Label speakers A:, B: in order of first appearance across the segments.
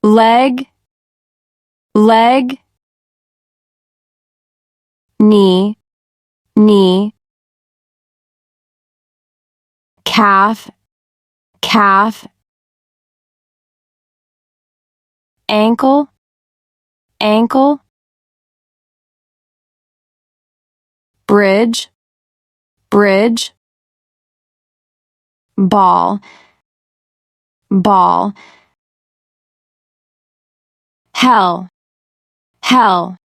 A: leg, leg, knee, knee, calf, calf, ankle, ankle, bridge, bridge, ball, ball, hell, hell,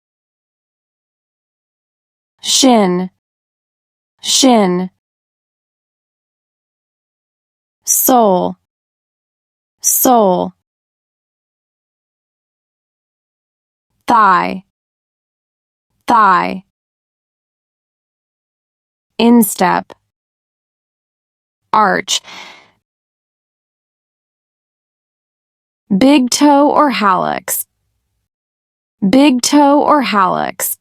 A: shin, shin, soul, soul, thigh, thigh, instep, arch, big toe or hallux, big toe or hallux,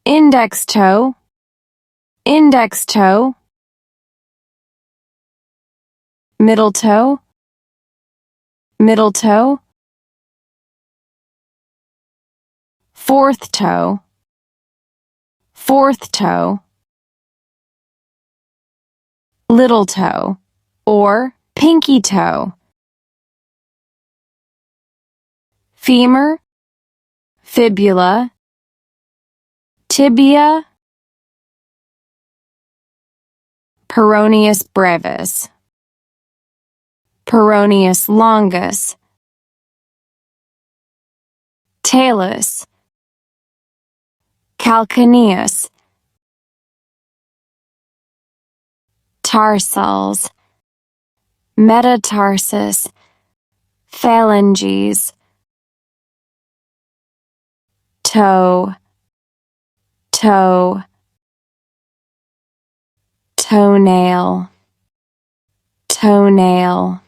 A: index toe, index toe, middle toe, middle toe, fourth toe, fourth toe, little toe, or pinky toe, femur, fibula, tibia, peroneus brevis, peroneus longus, talus, calcaneus, tarsals, metatarsus, phalanges, toe, toe, toenail, toenail.